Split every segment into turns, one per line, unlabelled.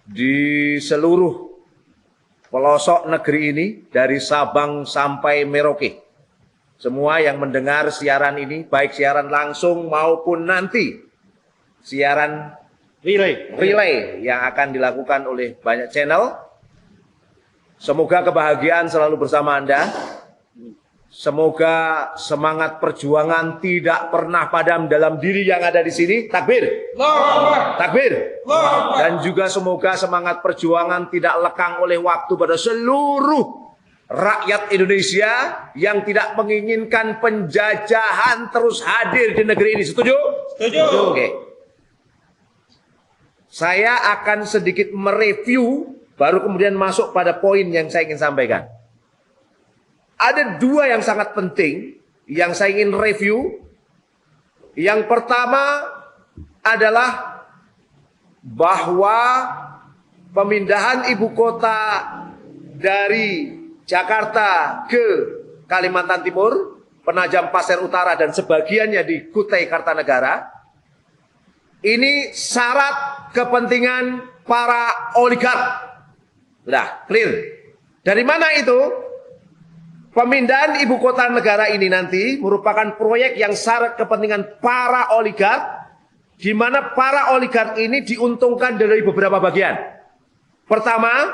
di seluruh pelosok negeri ini, dari Sabang sampai Merauke. Semua yang mendengar siaran ini, baik siaran langsung maupun nanti siaran relay yang akan dilakukan oleh banyak channel. Semoga kebahagiaan selalu bersama Anda. Semoga semangat perjuangan tidak pernah padam dalam diri yang ada di sini. Takbir. Takbir. Dan juga semoga semangat perjuangan tidak lekang oleh waktu pada seluruh rakyat Indonesia yang tidak menginginkan penjajahan terus hadir di negeri ini. Setuju?
Setuju.
Oke. Saya akan sedikit mereview, baru kemudian masuk pada poin yang saya ingin sampaikan. Ada dua yang sangat penting yang saya ingin review. Yang pertama adalah bahwa pemindahan ibu kota dari Jakarta ke Kalimantan Timur, Penajam Pasir Utara dan sebagiannya di Kutai Kartanegara, ini syarat kepentingan para oligark. Sudah clear. Dari mana itu? Pemindahan ibu kota negara ini nanti merupakan proyek yang syarat kepentingan para oligark, di mana para oligark ini diuntungkan dari beberapa bagian. Pertama,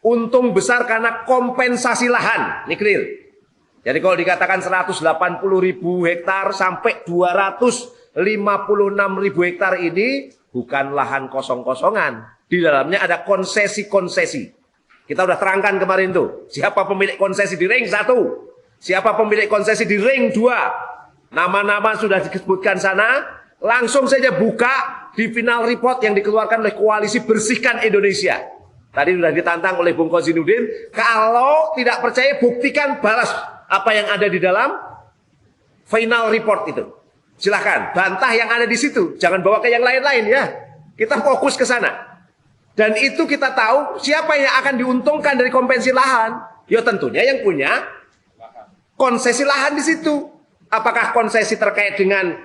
untung besar karena kompensasi lahan. Ini clear. Jadi kalau dikatakan 180.000 hektar sampai 256.000 hektar ini bukan lahan kosong-kosongan. Di dalamnya ada konsesi-konsesi. Kita udah terangkan kemarin tuh, siapa pemilik konsesi di ring 1, siapa pemilik konsesi di ring 2. Nama-nama sudah disebutkan sana, langsung saja buka di final report yang dikeluarkan oleh Koalisi Bersihkan Indonesia. Tadi sudah ditantang oleh Bung Kozinudin, kalau tidak percaya buktikan, balas apa yang ada di dalam final report itu. Silahkan, bantah yang ada di situ, jangan bawa ke yang lain-lain ya. Kita fokus ke sana. Dan itu kita tahu siapa yang akan diuntungkan dari kompensasi lahan. Ya tentunya yang punya konsesi lahan di situ. Apakah konsesi terkait dengan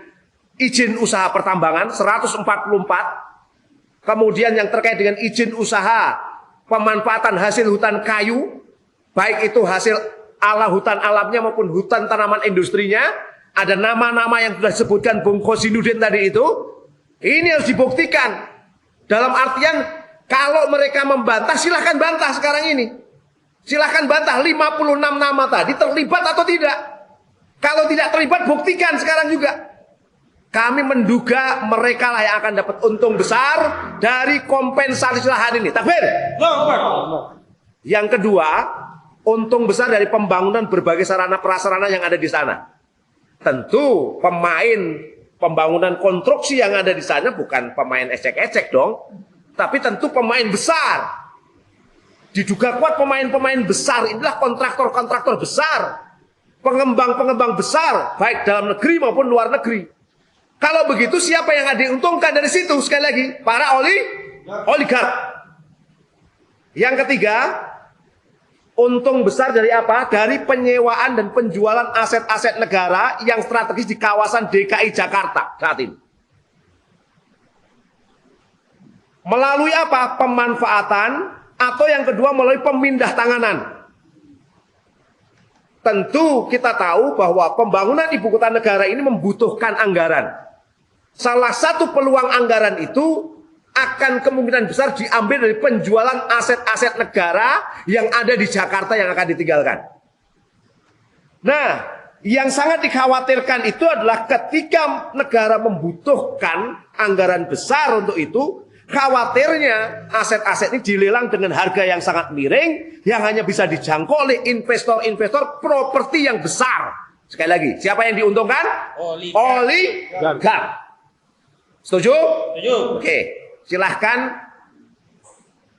izin usaha pertambangan 144. Kemudian yang terkait dengan izin usaha pemanfaatan hasil hutan kayu. Baik itu hasil ala hutan alamnya maupun hutan tanaman industrinya. Ada nama-nama yang sudah disebutkan Bung Kozinudin tadi itu. Ini harus dibuktikan. Dalam artian kalau mereka membantah, silahkan bantah sekarang ini. Silahkan bantah 56 nama tadi terlibat atau tidak. Kalau tidak terlibat, buktikan sekarang juga. Kami menduga mereka lah yang akan dapat untung besar dari kompensasi lahan ini. Takbir. Yang kedua, untung besar dari pembangunan berbagai sarana prasarana yang ada di sana. Tentu pemain pembangunan konstruksi yang ada di sana bukan pemain ecek-ecek dong. Tapi tentu pemain besar. Diduga kuat pemain-pemain besar. Inilah kontraktor-kontraktor besar. Pengembang-pengembang besar. Baik dalam negeri maupun luar negeri. Kalau begitu siapa yang diuntungkan dari situ? Sekali lagi. Para oligark. Yang ketiga. Untung besar dari apa? Dari penyewaan dan penjualan aset-aset negara yang strategis di kawasan DKI Jakarta saat ini. Melalui apa? Pemanfaatan, atau yang kedua melalui pemindah tanganan. Tentu kita tahu bahwa pembangunan ibu kota negara ini membutuhkan anggaran. Salah satu peluang anggaran itu akan kemungkinan besar diambil dari penjualan aset-aset negara yang ada di Jakarta yang akan ditinggalkan. Nah, yang sangat dikhawatirkan itu adalah ketika negara membutuhkan anggaran besar untuk itu, khawatirnya aset-aset ini dilelang dengan harga yang sangat miring, yang hanya bisa dijangkau oleh investor-investor properti yang besar. Sekali lagi, siapa yang diuntungkan? Oligark. Setuju?
Setuju.
Oke, silahkan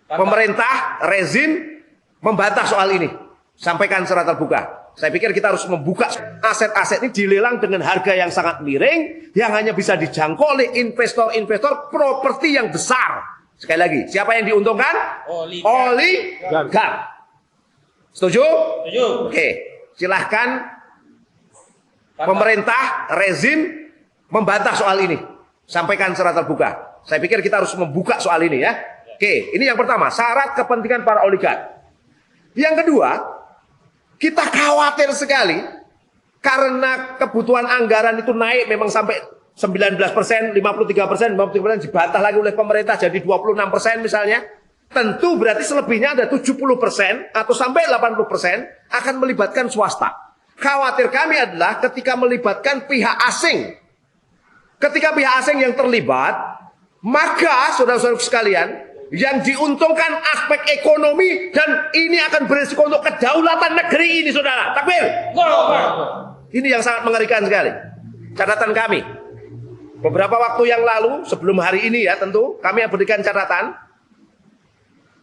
pemerintah, rezim membantah soal ini. Sampaikan secara terbuka. Saya pikir kita harus membuka aset-aset ini dilelang dengan harga yang sangat miring, yang hanya bisa dijangkau oleh investor-investor properti yang besar. Sekali lagi, siapa yang diuntungkan? Oligark. Setuju?
Setuju.
Oke, silahkan pemerintah, rezim membantah soal ini. Sampaikan secara terbuka. Saya pikir kita harus membuka soal ini ya. Oke, ini yang pertama, syarat kepentingan para oligark. Yang kedua, kita khawatir sekali karena kebutuhan anggaran itu naik memang sampai 19%, 53%, 53% dibantah lagi oleh pemerintah jadi 26% misalnya. Tentu berarti selebihnya ada 70% atau sampai 80% akan melibatkan swasta. Khawatir kami adalah ketika melibatkan pihak asing. Ketika pihak asing yang terlibat, maka saudara-saudara sekalian, yang diuntungkan aspek ekonomi dan ini akan berisiko untuk kedaulatan negeri ini, saudara. Takbir. Ini yang sangat mengerikan sekali. Catatan kami. Beberapa waktu yang lalu, sebelum hari ini ya tentu, kami berikan catatan.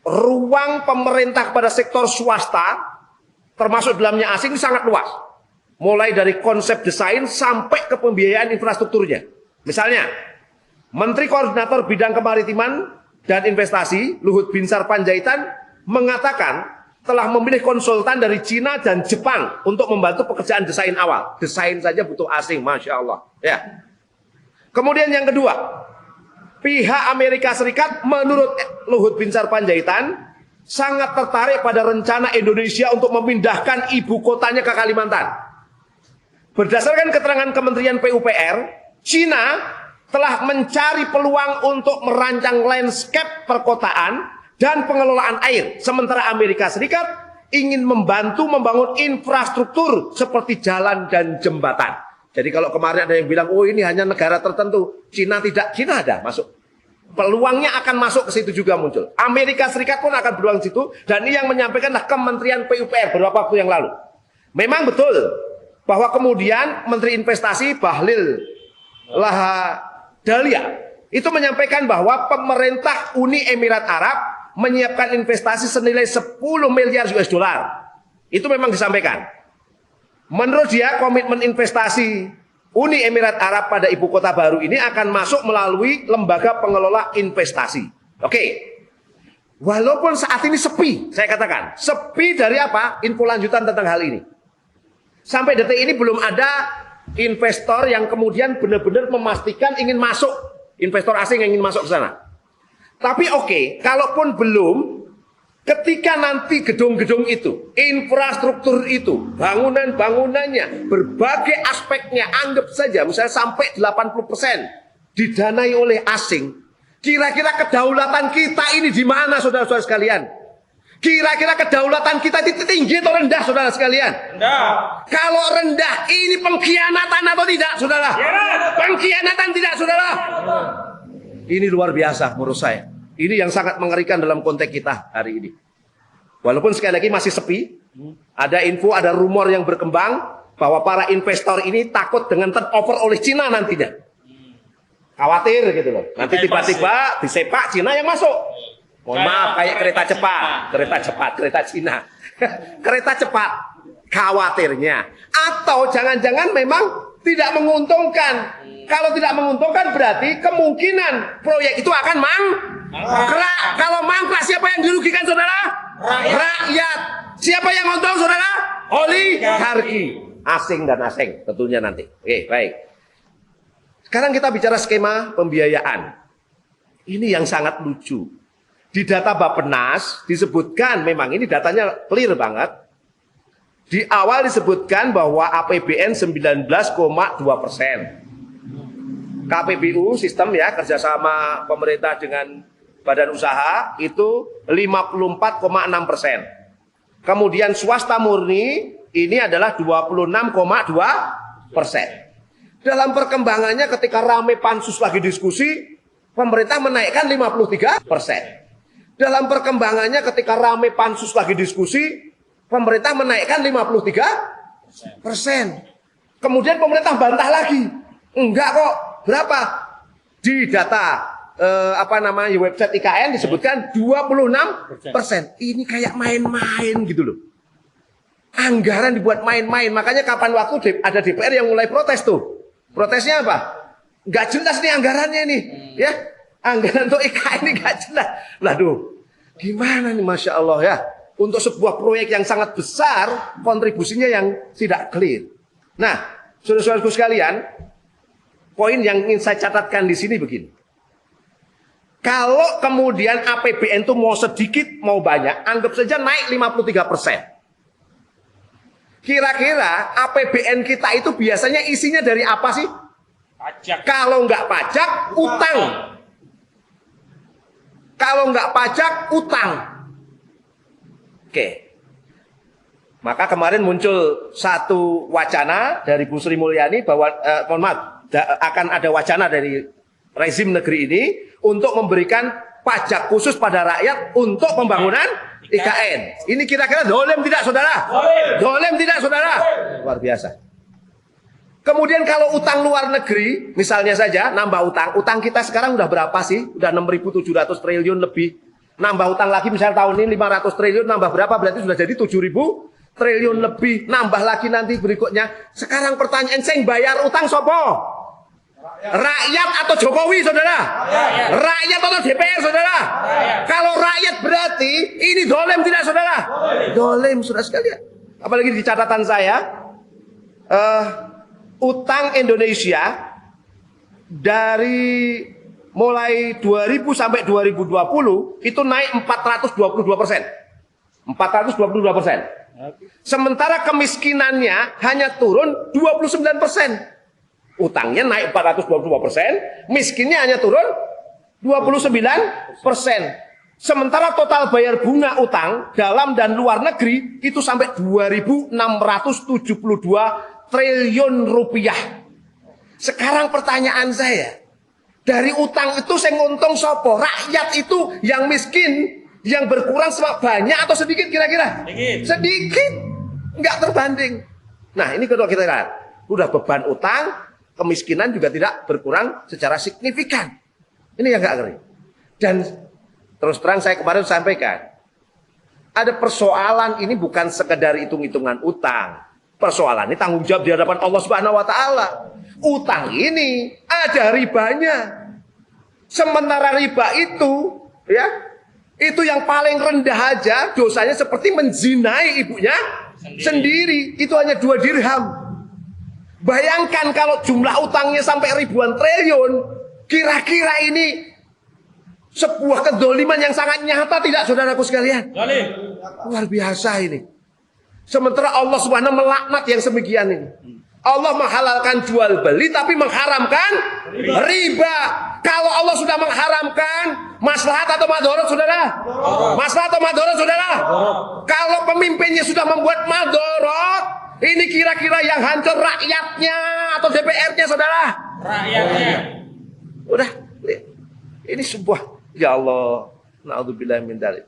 Ruang pemerintah pada sektor swasta, termasuk dalamnya asing, sangat luas. Mulai dari konsep desain sampai ke pembiayaan infrastrukturnya. Misalnya, Menteri Koordinator Bidang Kemaritiman dan Investasi, Luhut Binsar Panjaitan, mengatakan telah memilih konsultan dari Cina dan Jepang untuk membantu pekerjaan desain awal. Desain saja butuh asing, Masya Allah. Ya. Kemudian yang kedua, pihak Amerika Serikat menurut Luhut Binsar Panjaitan sangat tertarik pada rencana Indonesia untuk memindahkan ibu kotanya ke Kalimantan. Berdasarkan keterangan Kementerian PUPR, Cina telah mencari peluang untuk merancang landscape perkotaan dan pengelolaan air. Sementara Amerika Serikat ingin membantu membangun infrastruktur seperti jalan dan jembatan. Jadi kalau kemarin ada yang bilang, oh ini hanya negara tertentu, Cina tidak, Cina ada masuk. Peluangnya akan masuk ke situ juga muncul. Amerika Serikat pun akan berpeluang di situ, dan ini yang menyampaikanlah Kementerian PUPR beberapa waktu yang lalu. Memang betul bahwa kemudian Menteri Investasi Bahlil Lahadalia itu menyampaikan bahwa pemerintah Uni Emirat Arab menyiapkan investasi senilai 10 miliar US dollar. Itu memang disampaikan. Menurut dia, komitmen investasi Uni Emirat Arab pada ibu kota baru ini akan masuk melalui lembaga pengelola investasi. Oke. Walaupun saat ini sepi, saya katakan. Sepi dari apa? Info lanjutan tentang hal ini. Sampai detik ini belum ada investor yang kemudian benar-benar memastikan ingin masuk. Investor asing yang ingin masuk ke sana. Tapi oke, kalaupun belum, ketika nanti gedung-gedung itu, infrastruktur itu, bangunan-bangunannya, berbagai aspeknya, anggap saja misalnya sampai 80% didanai oleh asing. Kira-kira kedaulatan kita ini di mana, saudara-saudara sekalian? Kira-kira kedaulatan kita itu tinggi atau rendah, saudara sekalian?
Rendah.
Kalau rendah, ini pengkhianatan atau tidak, saudara? Pengkhianatan tidak, saudara? Ini luar biasa menurut saya. Ini yang sangat mengerikan dalam konteks kita hari ini. Walaupun sekali lagi masih sepi, ada info, ada rumor yang berkembang bahwa para investor ini takut dengan turnover oleh Cina nantinya. Khawatir gitu loh. Nanti tiba-tiba disepak Cina yang masuk. Mohon maaf, kayak kereta cepat, kereta Cina. Kereta cepat, khawatirnya. Atau jangan-jangan memang tidak menguntungkan. Kalau tidak menguntungkan berarti kemungkinan proyek itu akan mangkrak. Kalau mangkrak siapa yang dirugikan, saudara? Rakyat. Siapa yang untung, saudara? Oligarki. Asing dan asing tentunya nanti. Oke, baik. Sekarang kita bicara skema pembiayaan. Ini yang sangat lucu. Di data Bappenas disebutkan, memang ini datanya clear banget. Di awal disebutkan bahwa APBN 19,2%. KPBU sistem ya, kerjasama pemerintah dengan badan usaha itu 54,6%. Kemudian swasta murni ini adalah 26,2%. Dalam perkembangannya ketika rame pansus lagi diskusi, pemerintah menaikkan 53%. Dalam perkembangannya ketika rame pansus lagi diskusi, pemerintah menaikkan 53%. Kemudian pemerintah bantah lagi. Enggak kok. Berapa? Di data website IKN disebutkan 26%. Ini kayak main-main gitu loh. Anggaran dibuat main-main. Makanya kapan waktu ada DPR yang mulai protes tuh. Protesnya apa? Nggak jelas nih anggarannya nih. Ya, anggaran untuk IKN ini nggak jelas. Waduh, gimana nih, Masya Allah ya. Untuk sebuah proyek yang sangat besar, kontribusinya yang tidak clear. Nah, saudara-saudaraku sekalian, poin yang ingin saya catatkan di sini begini. Kalau kemudian APBN itu mau sedikit mau banyak, anggap saja naik 53%. Kira-kira APBN kita itu biasanya isinya dari apa sih?
Pajak.
Kalau nggak pajak, utang. Kalau nggak pajak, utang. Oke. Maka kemarin muncul satu wacana dari Bu Sri Mulyani bahwa, mohon maaf, akan ada wacana dari rezim negeri ini untuk memberikan pajak khusus pada rakyat untuk pembangunan IKN. Ini kira-kira dolim tidak, saudara? Dolim tidak, saudara? Luar biasa. Kemudian kalau utang luar negeri, misalnya saja nambah utang kita sekarang udah berapa sih? Udah 6.700 triliun lebih. Nambah utang lagi misalnya tahun ini 500 triliun, nambah berapa? Berarti sudah jadi 7.000 triliun lebih. Nambah lagi nanti berikutnya. Sekarang pertanyaan, saya bayar utang sopo? Rakyat atau Jokowi, saudara? Rakyat atau DPR, saudara? Kalau rakyat berarti ini dolim tidak, saudara? Dolim, saudara sekalian. Apalagi di catatan saya, utang Indonesia dari mulai 2000 sampai 2020 itu naik 422%. 422%. Sementara kemiskinannya hanya turun 29%. Utangnya naik 422%, miskinnya hanya turun 29%. Sementara total bayar bunga utang dalam dan luar negeri itu sampai 2.672 triliun rupiah. Sekarang pertanyaan saya, dari utang itu saya nguntung sopo? Rakyat itu yang miskin, yang berkurang banyak atau sedikit kira-kira? Sedikit, nggak terbanding. Nah ini kalau kita lihat, udah beban utang, kemiskinan juga tidak berkurang secara signifikan. Ini yang nggak ngeri. Dan terus terang saya kemarin sampaikan, ada persoalan ini bukan sekedar hitung-hitungan utang. Persoalan ini tanggung jawab di hadapan Allah Subhanahu wa taala. Utang ini ada ribanya. Sementara riba itu, ya, itu yang paling rendah aja dosanya seperti menzinai ibunya sendiri. Itu hanya 2 dirham. Bayangkan kalau jumlah utangnya sampai ribuan triliun, kira-kira ini sebuah kedoliman yang sangat nyata tidak, saudaraku sekalian? Luar biasa ini. Sementara Allah Subhanahu melaknat yang semikian ini. Allah menghalalkan jual beli tapi mengharamkan riba. Kalau Allah sudah mengharamkan, maslahat atau madharat, saudara? Maslahat atau madharat, saudara? Kalau pemimpinnya sudah membuat madharat, ini kira-kira yang hancur rakyatnya atau DPR-nya, saudara? Rakyatnya. Udah, ini sebuah, ya Allah, na'udzubillah min dzalik.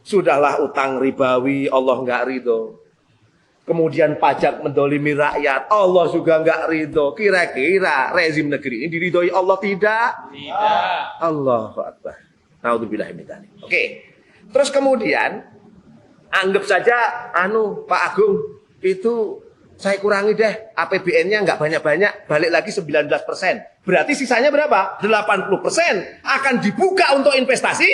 Sudahlah utang ribawi, Allah nggak ridho. Kemudian pajak mendolimi rakyat, Allah juga nggak ridho. Kira-kira rezim negeri ini diridhoi Allah tidak? Tidak. Allahu Akbar. Na'udzubillah min dzalik. Oke. Terus kemudian anggap saja Pak Agung, itu saya kurangi deh, APBN-nya nggak banyak-banyak, balik lagi 19%. Berarti sisanya berapa? 80% akan dibuka untuk investasi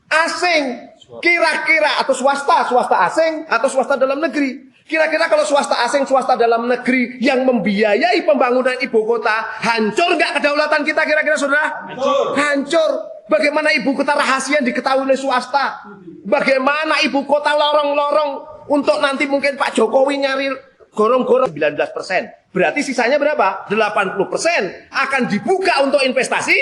asing. Kira-kira, atau swasta asing, atau swasta dalam negeri. Kira-kira kalau swasta asing, swasta dalam negeri yang membiayai pembangunan ibu kota, hancur nggak kedaulatan kita kira-kira, saudara? Hancur. Bagaimana ibu kota rahasia diketahui oleh swasta? Bagaimana ibu kota lorong-lorong untuk nanti mungkin Pak Jokowi nyari gorong-gorong 19%. Berarti sisanya berapa? 80% akan dibuka untuk investasi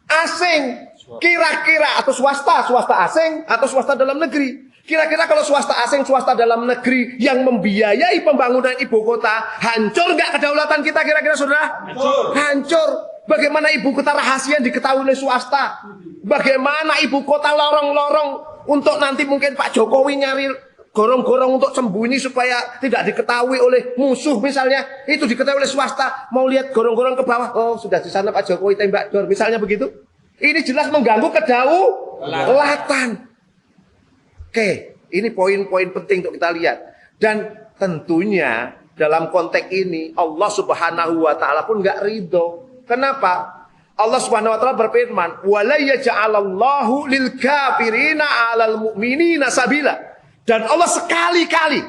asing. Kira-kira, atau swasta asing, atau swasta dalam negeri. Kira-kira kalau swasta asing, swasta dalam negeri yang membiayai pembangunan ibu kota, hancur nggak kedaulatan kita kira-kira, saudara? Hancur. Bagaimana ibu kota rahasia diketahui oleh swasta? Bagaimana ibu kota lorong-lorong untuk nanti mungkin Pak Jokowi nyari gorong-gorong untuk sembunyi supaya tidak diketahui oleh musuh misalnya, itu diketahui oleh swasta. Mau lihat gorong-gorong ke bawah, oh sudah di sana Pak Jokowi tembak dor, misalnya begitu. Ini jelas mengganggu kedaulatan. Oke, ini poin-poin penting untuk kita lihat. Dan tentunya dalam konteks ini Allah Subhanahu wa taala pun enggak ridho. Kenapa? Allah Subhanahu wa taala berfirman, "Wala yaj'alallahu lil kafirina 'alal mu'minina sabila." Dan Allah sekali lagi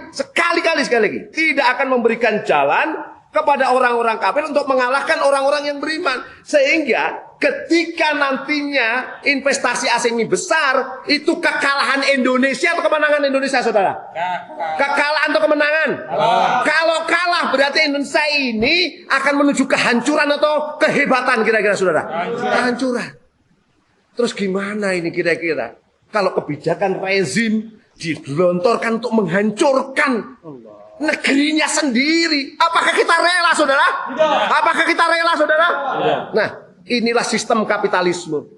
tidak akan memberikan jalan kepada orang-orang kafir untuk mengalahkan orang-orang yang beriman. Sehingga ketika nantinya investasi asing ini besar, itu kekalahan Indonesia atau kemenangan Indonesia, saudara? Kekalahan atau kemenangan? Kalau kalah berarti Indonesia ini akan menuju kehancuran atau kehebatan kira-kira, saudara? Kehancuran. Terus gimana ini kira-kira? Kalau kebijakan rezim dilontorkan untuk menghancurkan negerinya sendiri, apakah kita rela, saudara? Apakah kita rela, saudara? Nah, inilah sistem kapitalisme.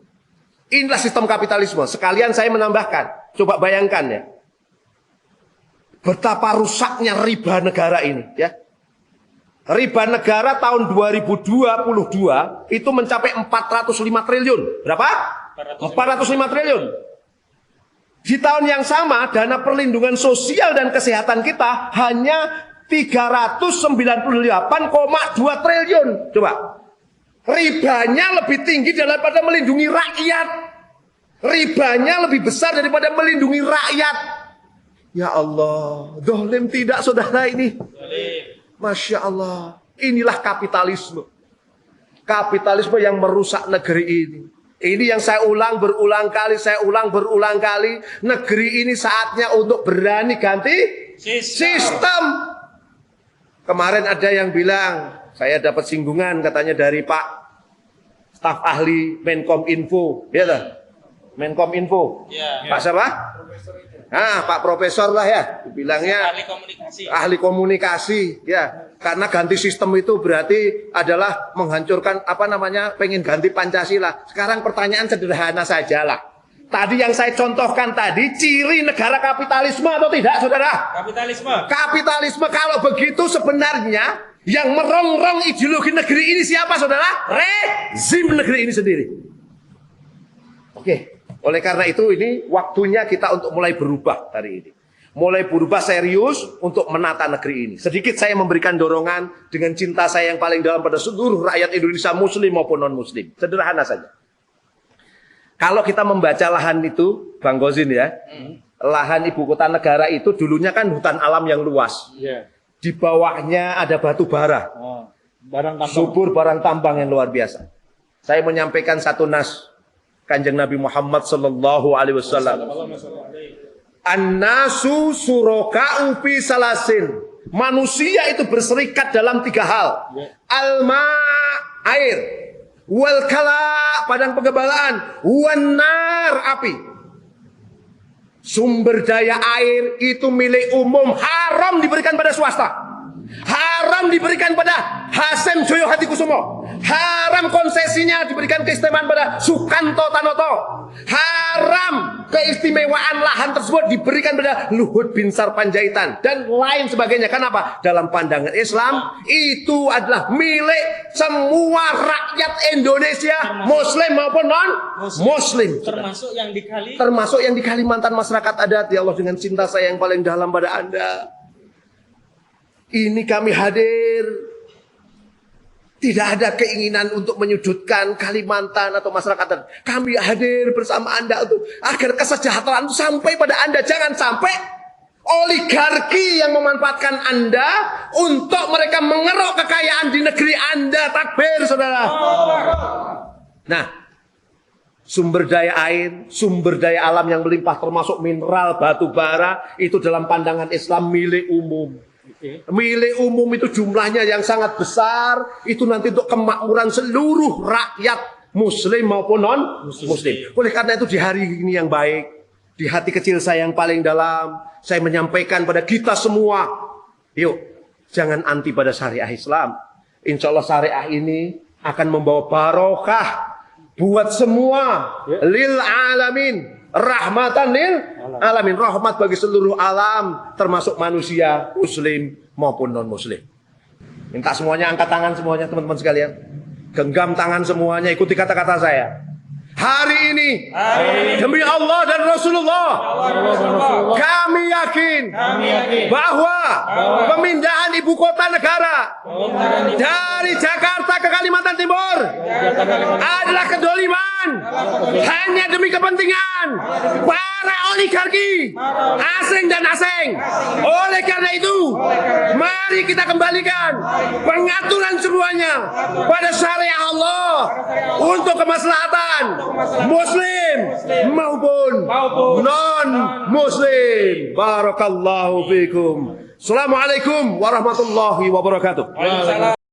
Inilah sistem kapitalisme. Sekalian saya menambahkan, coba bayangkan ya, betapa rusaknya riba negara ini, ya. Riba negara tahun 2022 itu mencapai 405 triliun. Berapa? 405 triliun. Di tahun yang sama, dana perlindungan sosial dan kesehatan kita hanya 398,2 triliun. Coba. Ribanya lebih tinggi daripada melindungi rakyat. Ribanya lebih besar daripada melindungi rakyat. Ya Allah, dolim tidak, saudara ini? Masya Allah, inilah kapitalisme. Kapitalisme yang merusak negeri ini. Ini yang saya ulang berulang kali, negeri ini saatnya untuk berani ganti sistem. Kemarin ada yang bilang, saya dapat singgungan katanya dari Pak staf ahli Menkom Info, ya toh? Menkom Info. Ya. Pak siapa? Nah, Pak Profesor lah ya, bilangnya ahli komunikasi, ya. Karena ganti sistem itu berarti adalah menghancurkan pengen ganti Pancasila. Sekarang pertanyaan sederhana saja lah. Tadi yang saya contohkan tadi, ciri negara kapitalisme atau tidak, saudara? Kapitalisme. Kapitalisme. Kalau begitu sebenarnya yang merongrong ideologi negeri ini siapa, saudara? Rezim negeri ini sendiri. Oke. Oleh karena itu ini waktunya kita untuk mulai berubah hari ini. Mulai berubah serius untuk menata negeri ini. Sedikit saya memberikan dorongan dengan cinta saya yang paling dalam pada seluruh rakyat Indonesia, muslim maupun non-muslim. Sederhana saja. Kalau kita membaca lahan itu, Bang Gozin ya, lahan ibu kota negara itu dulunya kan hutan alam yang luas. Di bawahnya ada batu bara. Subur barang tambang yang luar biasa. Saya menyampaikan satu nas Kanjeng Nabi Muhammad sallallahu alaihi wasallam. An-nasu suraka'u fi salasin. Manusia itu berserikat dalam 3 hal. Alma, air. Wal kala, padang pengembalaan. Wan nar, api. Sumber daya air itu milik umum, haram diberikan pada swasta. Haram diberikan pada Hasem Joyo Hatikusumo. Haram konsesinya diberikan keistimewaan pada Sukanto Tanoto. Haram keistimewaan lahan tersebut diberikan pada Luhut Binsar Panjaitan dan lain sebagainya. Kenapa? Dalam pandangan Islam itu adalah milik semua rakyat Indonesia, muslim maupun non muslim. Termasuk yang di Kalimantan, masyarakat adat. Ya Allah, dengan cinta saya yang paling dalam pada Anda, ini kami hadir. Tidak ada keinginan untuk menyudutkan Kalimantan atau masyarakat adat. Kami hadir bersama Anda untuk agar kesejahteraan itu sampai pada Anda. Jangan sampai oligarki yang memanfaatkan Anda untuk mereka mengeruk kekayaan di negeri Anda. Takbir, saudara. Nah, sumber daya air, sumber daya alam yang melimpah termasuk mineral, batu bara, itu dalam pandangan Islam milik umum. Milik umum itu jumlahnya yang sangat besar. Itu nanti untuk kemakmuran seluruh rakyat muslim maupun non muslim. Oleh karena itu di hari ini yang baik, di hati kecil saya yang paling dalam, saya menyampaikan pada kita semua, yuk jangan anti pada syariah Islam. Insya Allah syariah ini akan membawa barokah buat semua. Lil alamin, rahmatan lil alamin, rahmat bagi seluruh alam, termasuk manusia muslim maupun non muslim. Minta semuanya angkat tangan, semuanya teman-teman sekalian, genggam tangan semuanya, ikuti kata-kata saya. Hari ini demi Allah dan Rasulullah, kami yakin bahwa pemindahan ibu kota negara dari Jakarta ke Kalimantan Timur adalah kedoliman hanya demi kepentingan para oligarki asing dan asing. Oleh karena itu, mari kita kembalikan pengaturan semuanya pada syariah Allah untuk kemaslahatan muslim maupun non-muslim. Barakallahu fikum. Assalamualaikum warahmatullahi wabarakatuh.